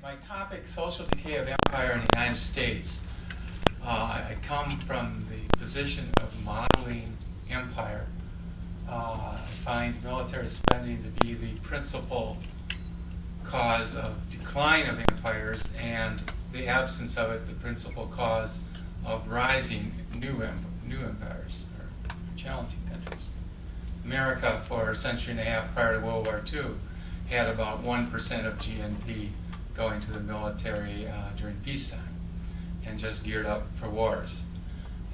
My topic, social decay of empire in the United States. I come from the position of modeling empire. I find military spending to be the principal cause of decline of empires, and the absence of it the principal cause of rising new empires or challenging countries. America, for a century and a half prior to World War II, had about 1% of GNP going to the military during peacetime, and just geared up for wars.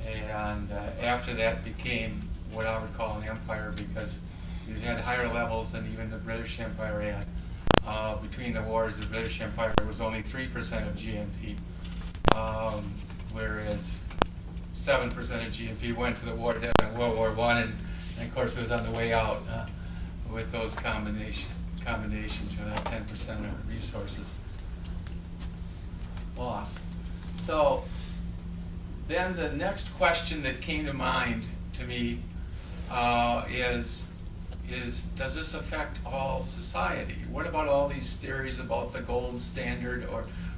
And after that became what I would call an empire, because you had higher levels than even the British Empire had. Between the wars, the British Empire was only 3% of GNP, whereas 7% of GNP went to the war debt in World War I, and of course it was on the way out with those combinations, that 10% of resources lost. So then the next question that came to mind to me is does this affect all society? What about all these theories about the gold standard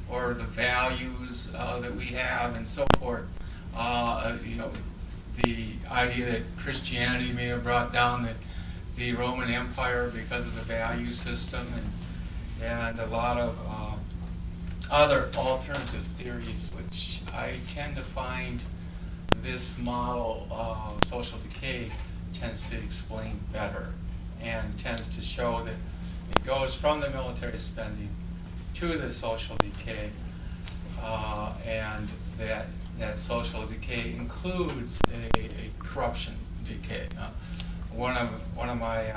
or the values that we have and so forth? The idea that Christianity may have brought down the Roman Empire because of the value system, and a lot of other alternative theories, which I tend to find this model of social decay tends to explain better, and tends to show that it goes from the military spending to the social decay, and that social decay includes a corruption decay. One of my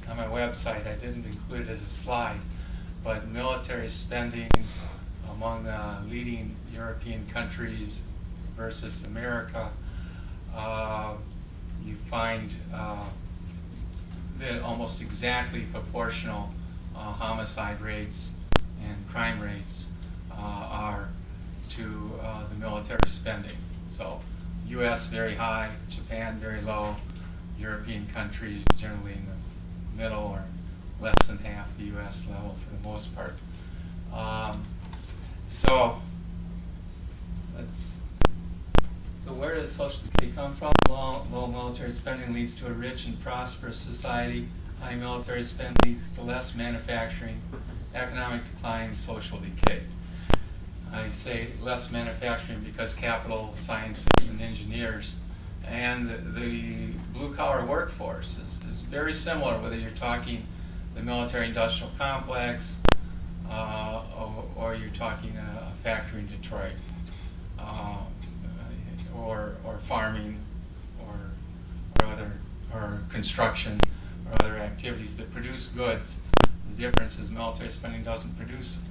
on my website, I didn't include it as a slide, but military spending among leading European countries versus America, you find that almost exactly proportional homicide rates and crime rates are to the military spending. So U.S. very high, Japan very low, European countries generally in the middle or less than half the U.S. level for the most part. So where does social decay come from? Low military spending leads to a rich and prosperous society. High military spending leads to less manufacturing, economic decline, and social decay. I say less manufacturing because capital, sciences, and engineers, and the blue-collar workforce is very similar, whether you're talking the military-industrial complex or you're talking a factory in Detroit, or farming, or construction, or other activities that produce goods. The difference is military spending doesn't produce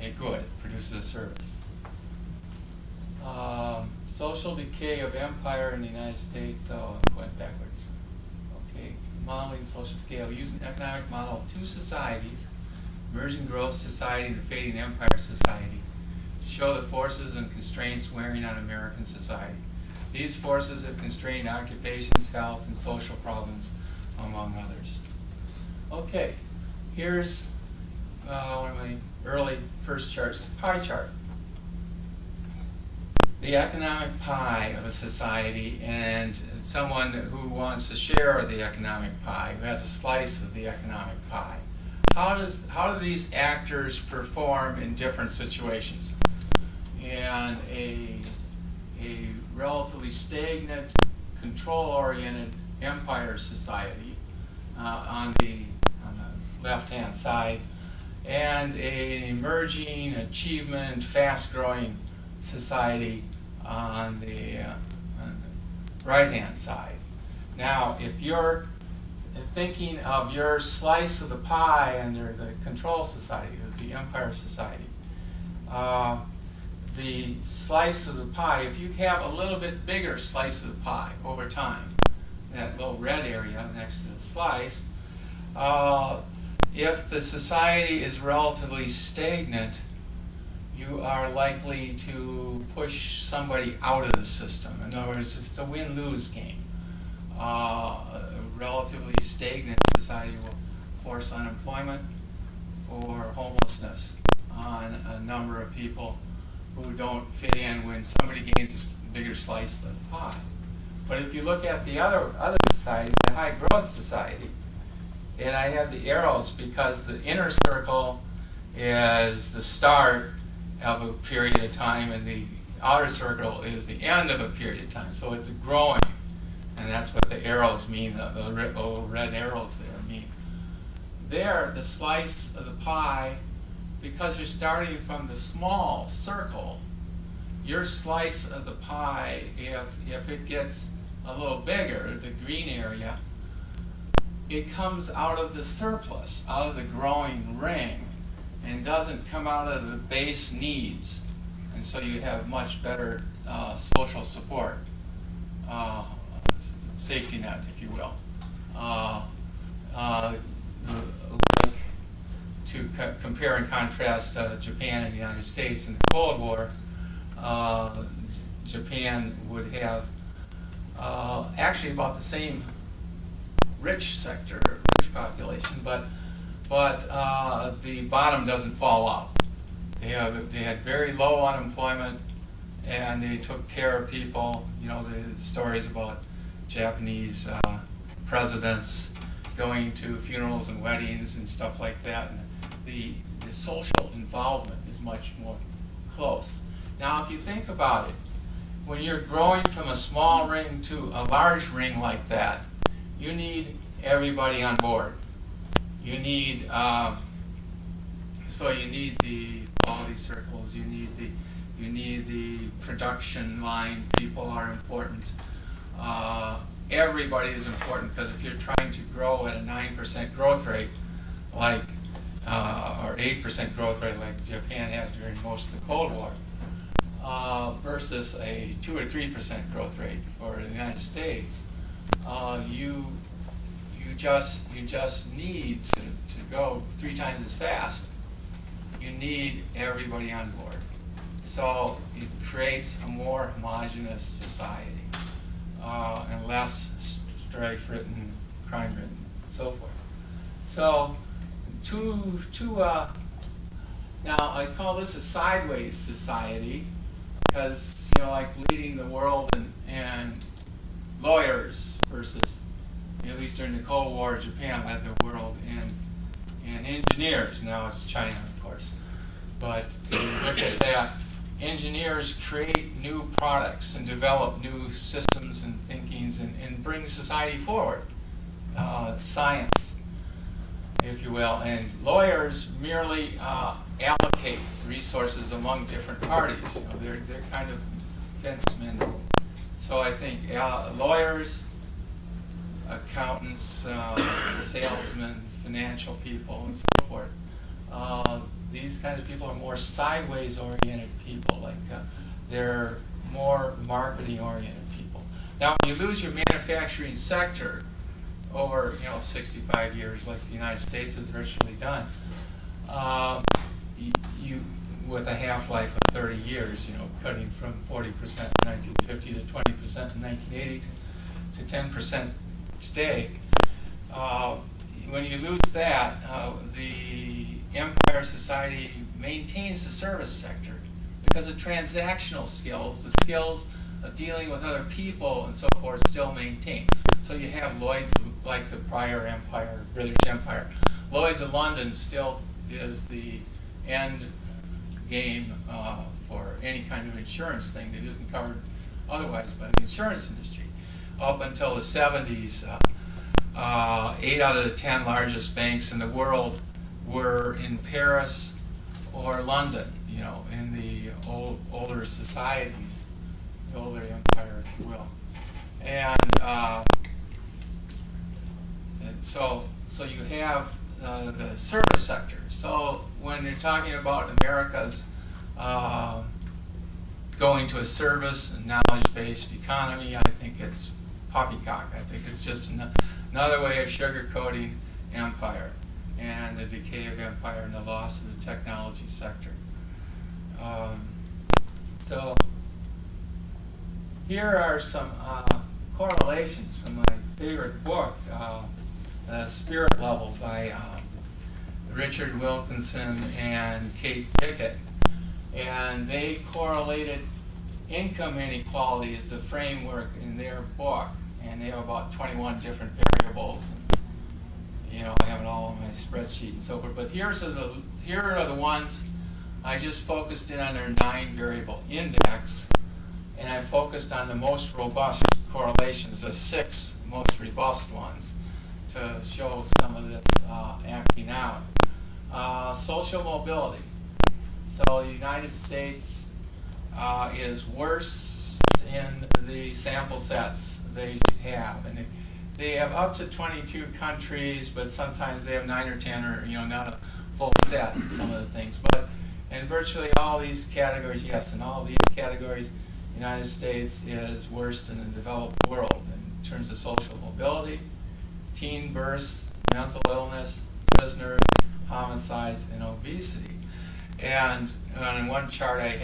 a good, it produces a service. Social decay of empire in the United States. Oh, I went backwards. Okay, modeling social decay. I'll use an economic model of two societies, emerging growth society and fading empire society, to show the forces and constraints wearing on American society. These forces have constrained occupations, health, and social problems, among others. Okay, here's one of my early first charts, pie chart. The economic pie of a society, and someone who wants to share the economic pie, who has a slice of the economic pie. How do these actors perform in different situations? And a relatively stagnant, control-oriented empire society on the left-hand side, and an emerging, achievement, fast-growing society on the right-hand side. Now, if you're thinking of your slice of the pie under the control society, the empire society, the slice of the pie, if you have a little bit bigger slice of the pie over time, that little red area next to the slice, if the society is relatively stagnant, you are likely to push somebody out of the system. In other words, it's a win-lose game. A relatively stagnant society will force unemployment or homelessness on people who don't fit in when somebody gains a bigger slice of the pie. But if you look at the other society, the high growth society, and I have the arrows because the inner circle is the start of a period of time and the outer circle is the end of a period of time. So it's growing, and that's what the arrows mean, the little red arrows there mean. There, the slice of the pie, because you're starting from the small circle, your slice of the pie, if it gets a little bigger, the green area, it comes out of the surplus, out of the growing ring, and doesn't come out of the base needs. And so you have much better social support, safety net, if you will. Like to compare and contrast Japan and the United States in the Cold War, Japan would have actually about the same rich sector, rich population, but the bottom doesn't fall out. They had very low unemployment, and they took care of people. You know, the stories about Japanese presidents going to funerals and weddings and stuff like that. And the social involvement is much more close. Now, if you think about it, when you're growing from a small ring to a large ring like that, you need everybody on board. You need you need the quality circles. You need the production line. People are important. Everybody is important, because if you're trying to grow at a 9% growth rate, like or 8% growth rate like Japan had during most of the Cold War, versus a 2 or 3% growth rate for the United States, you just need to go 3 times as fast. You need everybody on board. So it creates a more homogeneous society, and less strife-ridden, crime-ridden, and so forth. So now I call this a sideways society, because, you know, like leading the world and lawyers versus, at least during the Cold War, Japan led the world in engineers. Now it's China, of course. But if you look at that, engineers create new products and develop new systems and thinkings and bring society forward. Science, if you will. And lawyers merely allocate resources among different parties. You know, they're kind of fencemen. So I think lawyers, accountants, salesmen, financial people, and so forth. These kinds of people are more sideways-oriented people. Like they're more marketing-oriented people. Now, when you lose your manufacturing sector over 65 years, like the United States has virtually done, you with a half-life of 30 years, cutting from 40% in 1950 to 20% in 1980 to 10% today. When you lose that, the empire society maintains the service sector because the transactional skills, the skills of dealing with other people and so forth, still maintained. So you have Lloyd's, like the prior empire, British Empire. Lloyd's of London still is the end game for any kind of insurance thing that isn't covered otherwise by the insurance industry. Up until the 70s, 8 out of the 10 largest banks in the world were in Paris or London, in the older societies, the older empire, if you will. And so you have the service sector. So when you're talking about America's going to a service and knowledge-based economy, I think it's poppycock. I think it's just another way of sugarcoating empire and the decay of empire and the loss of the technology sector. So here are some correlations from my favorite book, Spirit Level by Richard Wilkinson and Kate Pickett. And they correlated income inequality as the framework in their book, and they have about 21 different variables. And, I have it all on my spreadsheet and so forth. But here are the ones I just focused in on their 9-variable index, and I focused on the most robust correlations, the 6 most robust ones, to show some of this acting out. Social mobility. So the United States is worse in the sample sets they have, and they have up to 22 countries, but sometimes they have 9 or 10, or not a full set in some of the things. But in virtually all these categories, yes, in all these categories, the United States is worse than the developed world in terms of social mobility, teen births, mental illness, prisoners, homicides, and obesity. And on one chart I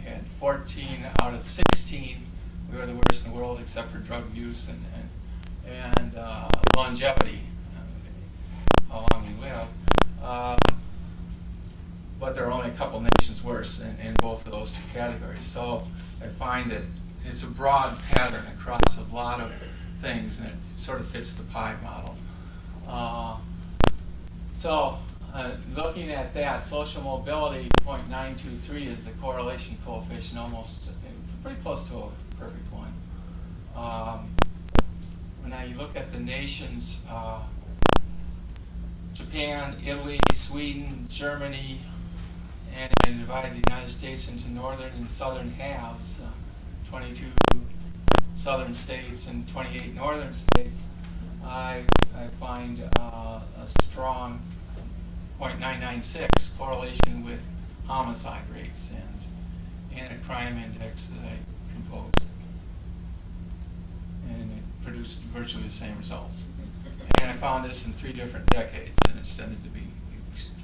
had 14 out of 16. We were the worst in the world except for drug use and longevity, how long we live. But there are only a couple nations worse in both of those two categories. So I find that it's a broad pattern across a lot of things, and it sort of fits the pie model. Looking at that, social mobility 0.923 is the correlation coefficient, almost pretty close to a perfect one. When you look at the nations, Japan, Italy, Sweden, Germany, and divide the United States into northern and southern halves, 22 southern states and 28 northern states, I find a strong 0.996 correlation with homicide rates and a crime index that I composed. And it produced virtually the same results. And I found this in 3 different decades, and it's tended to be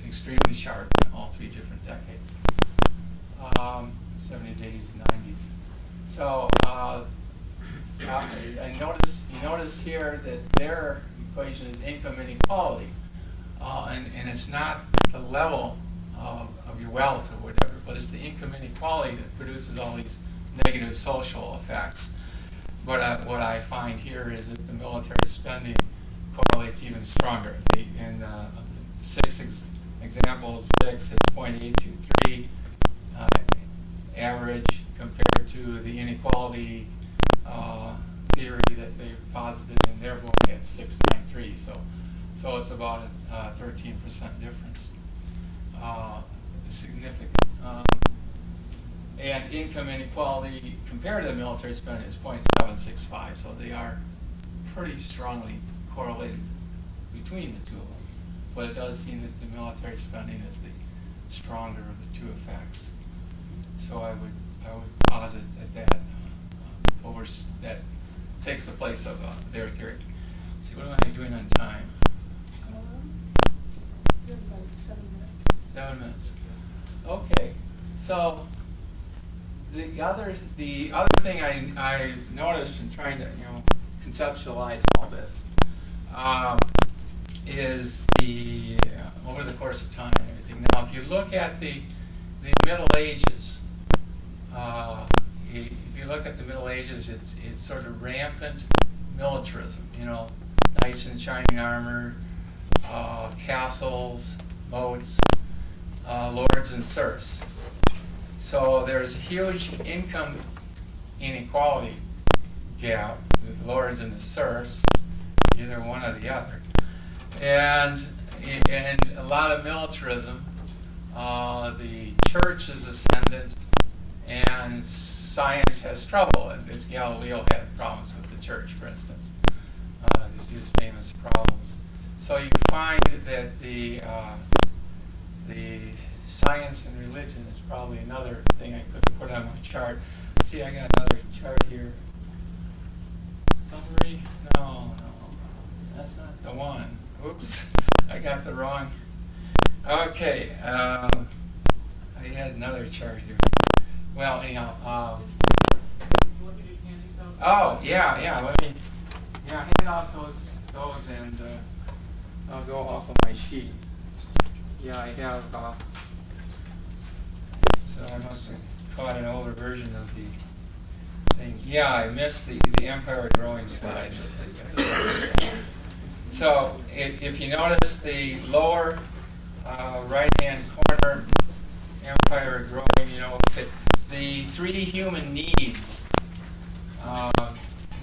extremely sharp in all 3 different decades, 70s, 80s, and 90s. So you notice here that their equation is income inequality, and it's not the level of your wealth or whatever, but it's the income inequality that produces all these negative social effects. But what I find here is that the military spending correlates even stronger. In 6 examples, 6 is 0.823 average compared to the inequality theory that they posited in their book at 693. So it's about a 13% difference. Significant. And income inequality compared to the military spending is 0.765. So they are pretty strongly correlated between the two of them. But it does seem that the military spending is the stronger of the two effects. So I would posit that that takes the place of their theory. Let's see, what am I doing on time? You have about 7 minutes. 7 minutes. Okay. So the other thing I noticed in trying to conceptualize all this is the over the course of time and everything. Now, if you look at the Middle Ages, if you look at the Middle Ages, it's sort of rampant militarism. Knights in shining armor, castles, moats, lords and serfs. So there's a huge income inequality gap with lords and the serfs, either one or the other, and a lot of militarism. The church is ascendant, and science has trouble. As Galileo had problems with the church, for instance. These famous problems. So you find that the science and religion is probably another thing I could have put on my chart. Let's see, I got another chart here. Summary? No, that's not the one. Oops, I got the wrong. Okay, I had another chart here. Well, anyhow. Oh, yeah. Let me hand out those, and I'll go off of my sheet. Yeah, I have I must have caught an older version of the thing. Yeah, I missed the empire growing slide. So if you notice the lower right-hand corner, empire growing, the three human needs,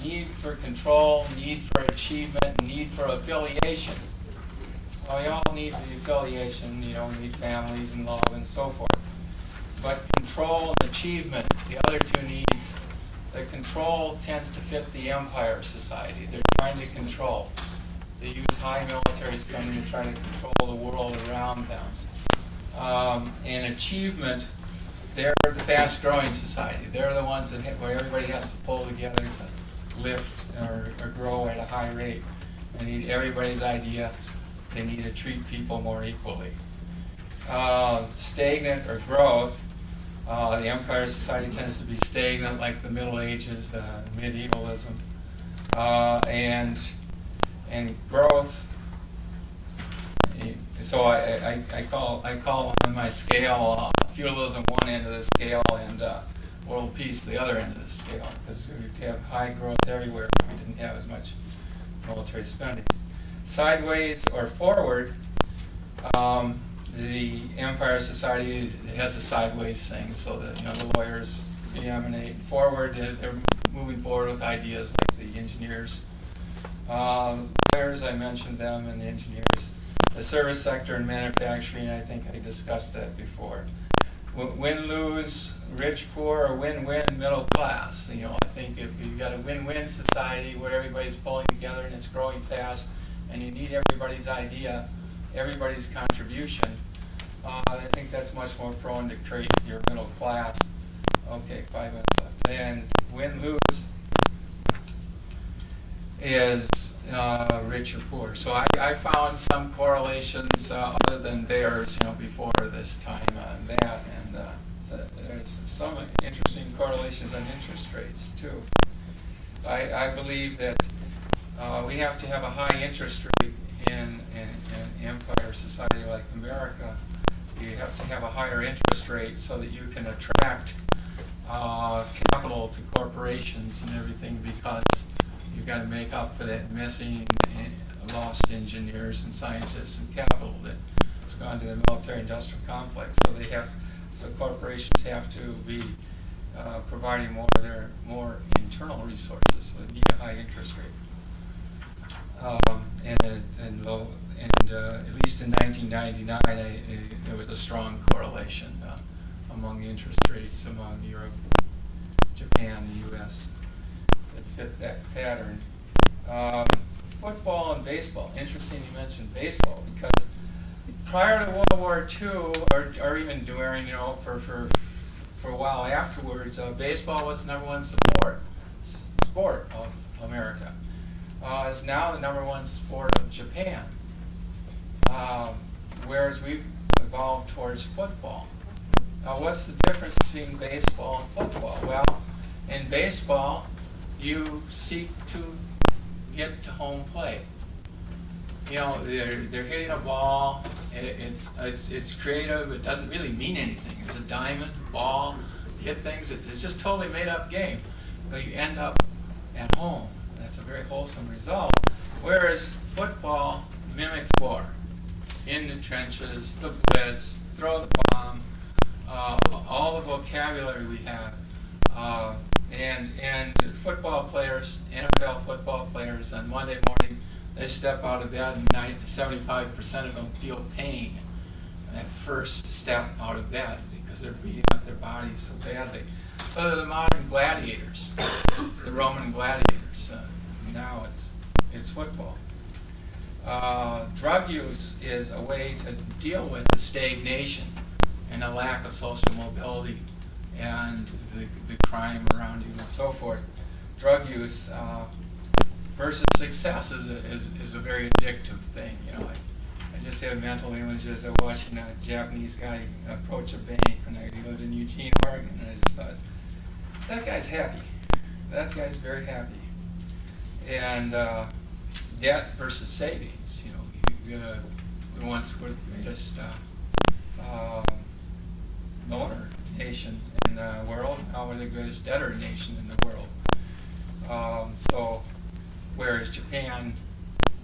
need for control, need for achievement, need for affiliation. Well, we all need the affiliation, we need families and love and so forth. But control and achievement, the other two needs, the control tends to fit the empire society. They're trying to control. They use high military spending to try to control the world around them. And achievement, they're the fast-growing society. They're the ones where everybody has to pull together to lift or grow at a high rate. They need everybody's idea. They need to treat people more equally. Stagnant or growth, the empire society tends to be stagnant, like the Middle Ages, the medievalism, and growth. So I call on my scale feudalism one end of the scale and world peace the other end of the scale, because we have high growth everywhere. We didn't have as much military spending. Sideways or forward, the empire society has a sideways thing, so that the lawyers preeminate. Forward, they're moving forward with ideas like the engineers. Lawyers, I mentioned them, and the engineers. The service sector and manufacturing, I think I discussed that before. Win-lose, rich, poor, or win-win, middle class. I think if you've got a win-win society where everybody's pulling together and it's growing fast, and you need everybody's idea, everybody's contribution, I think that's much more prone to create your middle class. Okay, 5 minutes left. And win-lose is rich or poor. So I found some correlations other than theirs, before this time on that, and so there's some interesting correlations on interest rates too. I believe that we have to have a high interest rate in an empire society like America. You have to have a higher interest rate so that you can attract capital to corporations and everything, because you've got to make up for that missing lost engineers and scientists and capital that's gone to the military-industrial complex. So corporations have to be providing more internal resources, so they need a high interest rate. At least in 1999, there was a strong correlation among the interest rates among Europe, Japan, the U.S. that fit that pattern. Football and baseball. Interesting you mentioned baseball, because prior to World War II, or even during, for a while afterwards, baseball was the number one sport of America. Is now the number one sport of Japan. Whereas we've evolved towards football. Now, what's the difference between baseball and football? Well, in baseball, you seek to get to home plate. They're hitting a ball. It's creative. It doesn't really mean anything. There's a diamond, ball, hit things. It's just totally made up game. But you end up at home. That's a very wholesome result. Whereas football mimics war. In the trenches, the blitz, throw the bomb, all the vocabulary we have. And football players, NFL football players, on Monday morning, they step out of bed and 75% of them feel pain that first step out of bed, because they're beating up their bodies so badly. So they're the modern gladiators, the Roman gladiators. Now it's football. Drug use is a way to deal with the stagnation and the lack of social mobility and the crime around you and so forth. Drug use versus success is a very addictive thing. I just had mental images of watching a Japanese guy approach a bank when I lived in Eugene, Oregon, and I just thought, that guy's happy. That guy's very happy. And debt versus savings. You're the ones who are the greatest donor nation nation in the world. Now we're the greatest debtor nation in the world. So, whereas Japan,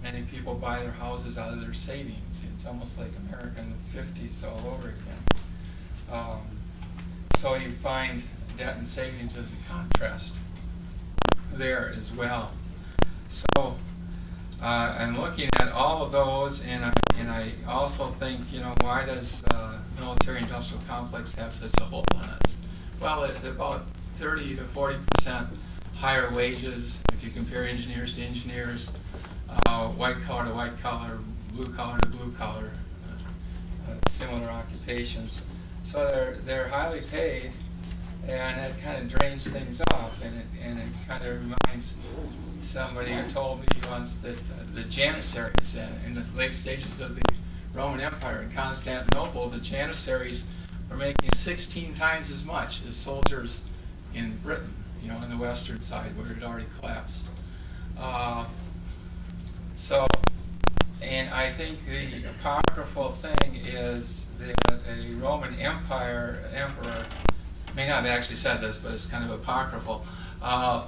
many people buy their houses out of their savings. It's almost like America in the 50s all over again. So you find debt and savings as a contrast there as well. So I'm looking at all of those, and I also think, why does military-industrial complex have such a hold on us? Well, at about 30 to 40% higher wages if you compare engineers to engineers, white collar to white collar, blue collar to blue collar, similar occupations. So they're highly paid, and it kind of drains things off, and it kind of reminds somebody who told me once that the janissaries in the late stages of the Roman Empire in Constantinople, the janissaries were making 16 times as much as soldiers in Britain, in the western side where it had already collapsed. And I think the apocryphal thing is that a Roman emperor may not have actually said this, but it's kind of apocryphal,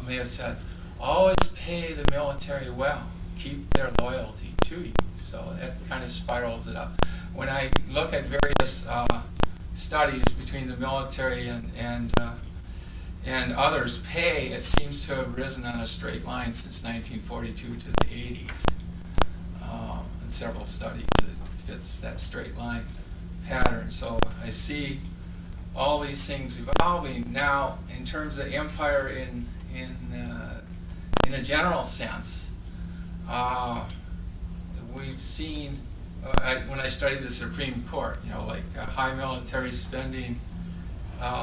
may have said, always pay the military well, keep their loyalty to you. So that kind of spirals it up. When I look at various studies between the military and others' pay, it seems to have risen on a straight line since 1942 to the 80s. In several studies, it fits that straight line pattern. So I see all these things evolving now in terms of empire in a general sense. We've seen when I studied the Supreme Court, high military spending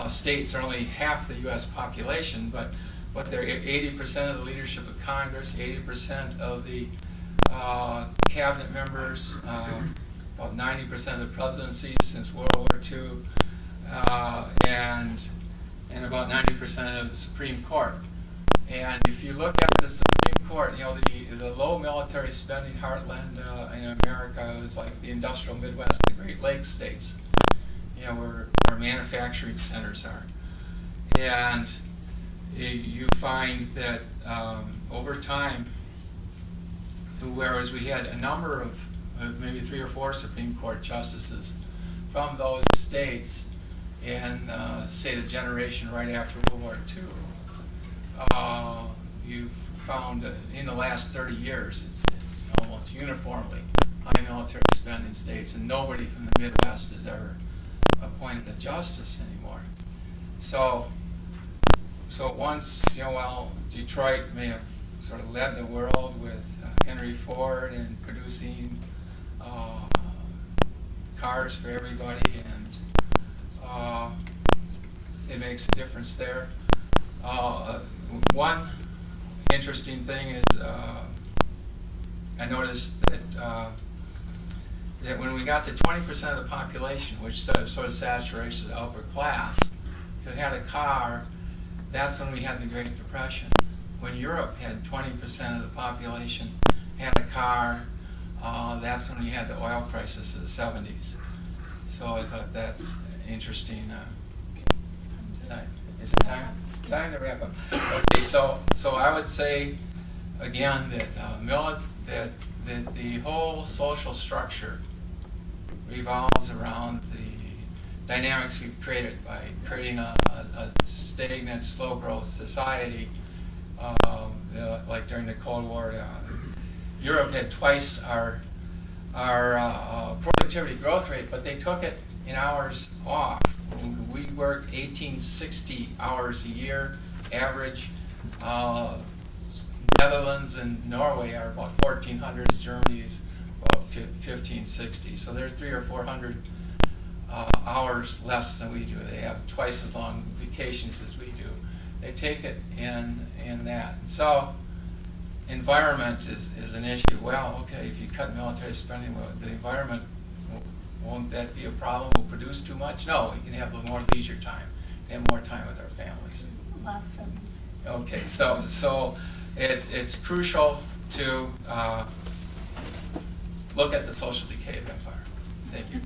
states are only half the U.S. population, but they're 80% of the leadership of Congress, 80% of the cabinet members, about 90% of the presidencies since World War II, and about 90% of the Supreme Court. And if you look at the Supreme Court, the low military spending heartland in America is like the industrial Midwest, the Great Lakes states, where our manufacturing centers are. And you find that over time, whereas we had a number of maybe 3 or 4 Supreme Court justices from those states in, say, the generation right after World War II, you've found that in the last 30 years, it's almost uniformly high military spending states, and nobody from the Midwest has ever appointed a justice anymore. So once, Detroit may have sort of led the world with Henry Ford in producing cars for everybody, and it makes a difference there. One interesting thing is I noticed that when we got to 20% of the population, which sort of saturates the upper class, who had a car, that's when we had the Great Depression. When Europe had 20% of the population had a car, that's when we had the oil crisis of the 70s. So I thought that's interesting. Is it time? Time to wrap up. Okay, so I would say again that the whole social structure revolves around the dynamics we've created by creating a stagnant, slow growth society. Like during the Cold War, Europe had twice our productivity growth rate, but they took it in hours off. We work 1860 hours a year average. Netherlands and Norway are about 1,400. Germany's about 1,560. So they're 300 or 400 hours less than we do. They have twice as long vacations as we do. They take it in that. So environment is an issue. Well, okay, if you cut military spending, the environment, won't that be a problem? We'll produce too much? No, we can have a little more leisure time and more time with our families. Last sentence. Okay, so it's crucial to look at the social decay of empire. Thank you.